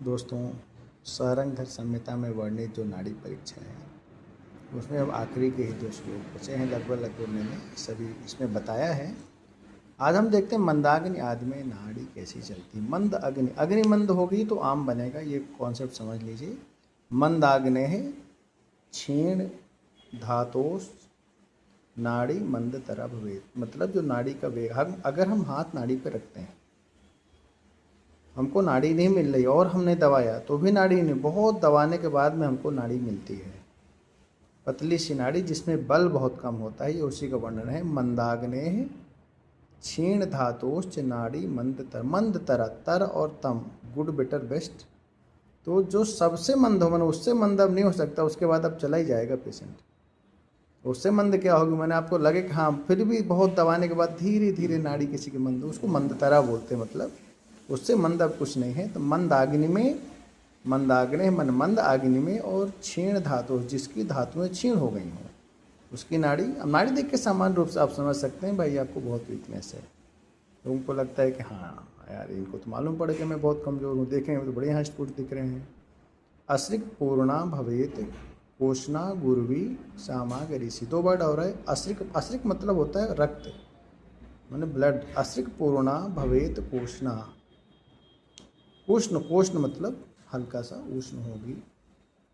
दोस्तों, सारंगधर संहिता में वर्णित जो नाड़ी परीक्षा है उसमें अब आखिरी के ही 2 श्लोक बचे हैं। लगभग मैंने सभी इसमें बताया है। आज हम देखते हैं मंदाग्नि आदि में नाड़ी कैसी चलती। मंद अग्नि, अग्नि मंद होगी तो आम बनेगा, ये कॉन्सेप्ट समझ लीजिए। मंदाग्ने क्षीण धातोस नाड़ी मंद तरह भवेत, मतलब जो नाड़ी का वेग, अगर हम हाथ नाड़ी पे रखते हैं, हमको नाड़ी नहीं मिल रही और हमने दबाया तो भी नाड़ी नहीं, बहुत दबाने के बाद में हमको नाड़ी मिलती है। पतली सी नाड़ी जिसमें बल बहुत कम होता है, ये उसी का वर्णन है। मंदाग्ने क्षीण धातोश्च नाड़ी मंद तर, तर और तम, गुड बेटर बेस्ट। तो जो सबसे मंद हो, मैंने उससे मंद अब नहीं हो सकता, उसके बाद अब चला ही जाएगा पेशेंट। उससे मंद क्या होगी, मैंने आपको लगे कि हाँ फिर भी बहुत दबाने के बाद धीरे धीरे नाड़ी किसी की मंद, उसको मंदतरा बोलते हैं, मतलब उससे मंद अब कुछ नहीं है। तो मंदाग्नि में, मंदाग्नि मन मंद अग्नि में, और क्षीण धातु जिसकी धातुएं क्षीण हो गई हों उसकी नाड़ी। अब नाड़ी देख के सामान्य रूप से आप समझ सकते हैं भाई आपको बहुत वीकनेस है। तो उनको लगता है कि हाँ यार इनको तो मालूम पड़े कि मैं बहुत कमज़ोर हूँ, देखें तो बड़े हष्ट-पुष्ट दिख रहे हैं। अश्रिक पूर्णा भवेत कोष्णा गुर्वी सामागरीसी, 2 वर्ड और है। अश्रिक, अश्रिक मतलब होता है रक्त, माने ब्लड। अश्रिक पूर्णा भवेत कोष्णा, कोष्ण मतलब हल्का सा उष्ण होगी।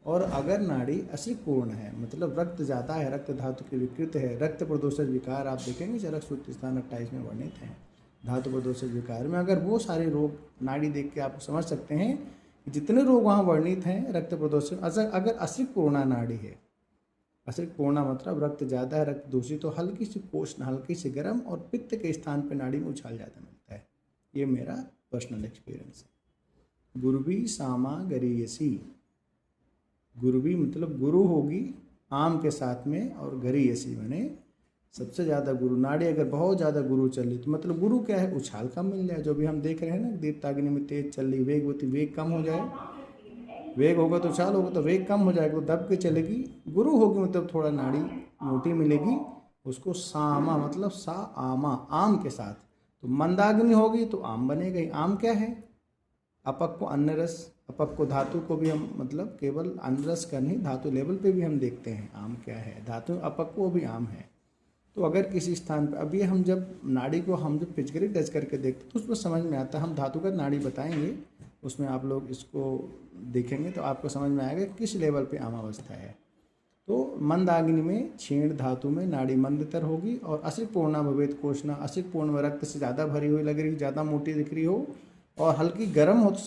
और अगर नाड़ी अश्रिक पूर्ण है, मतलब रक्त ज़्यादा है, रक्त धातु की विकृत है, रक्त प्रदोषज विकार आप देखेंगे चरक सूत्र स्थान 28 में वर्णित हैं। धातु प्रदोषज विकार में अगर वो सारे रोग नाड़ी देख के आप समझ सकते हैं कि जितने रोग वहाँ वर्णित हैं रक्त प्रदोषज, अगर अश्रिक पूर्णा नाड़ी है, अश्रिक पूर्णा मतलब रक्त ज़्यादा है, रक्त दूषित, तो हल्की सी कोष्ण, हल्की सी गर्म, और पित्त के स्थान पर नाड़ी में उछाल ज़्यादा मिलता है। ये मेरा पर्सनल एक्सपीरियंस है। गुरुवी सामा गरीयसी, गुरुवी मतलब गुरु होगी आम के साथ में, और गरीयसी माने सबसे ज़्यादा गुरु। नाड़ी अगर बहुत ज़्यादा गुरु चल रही तो मतलब गुरु क्या है, उछाल कम मिल जाए। जो भी हम देख रहे हैं ना, दीप्ताग्नि में तेज चल रही, वेग होती, वेग कम हो जाए, वेग होगा तो उछाल होगा तो वेग कम हो जाएगा, तो दब के चलेगी। गुरु होगी मतलब थोड़ा नाड़ी मोटी मिलेगी, उसको सामा मतलब सा आमा, आम के साथ। तो मंदाग्नि होगी तो आम बनेगा ही। आम क्या है, अपक को अन्न रस, अपक को धातु को भी हम मतलब केवल अन्न रस का नहीं, धातु लेवल पे भी हम देखते हैं आम क्या है, धातु अपक को भी आम है। तो अगर किसी स्थान पर, अब ये हम जब नाड़ी को हम जब फिजिकली टच करके देखते तो उसमें समझ में आता है। हम धातु का नाड़ी बताएंगे, उसमें आप लोग इसको देखेंगे तो आपको समझ में आएगा किस लेवल पे आमावस्था है। तो मंदाग्नि में क्षीण धातु में नाड़ी मंदतर होगी, और अश्रिक पूर्णा भवेत कोष्णा, अश्रिक पूर्ण में रक्त से ज़्यादा भरी हुई लग रही, ज़्यादा मोटी दिख रही हो, और हल्की गर्म हो तो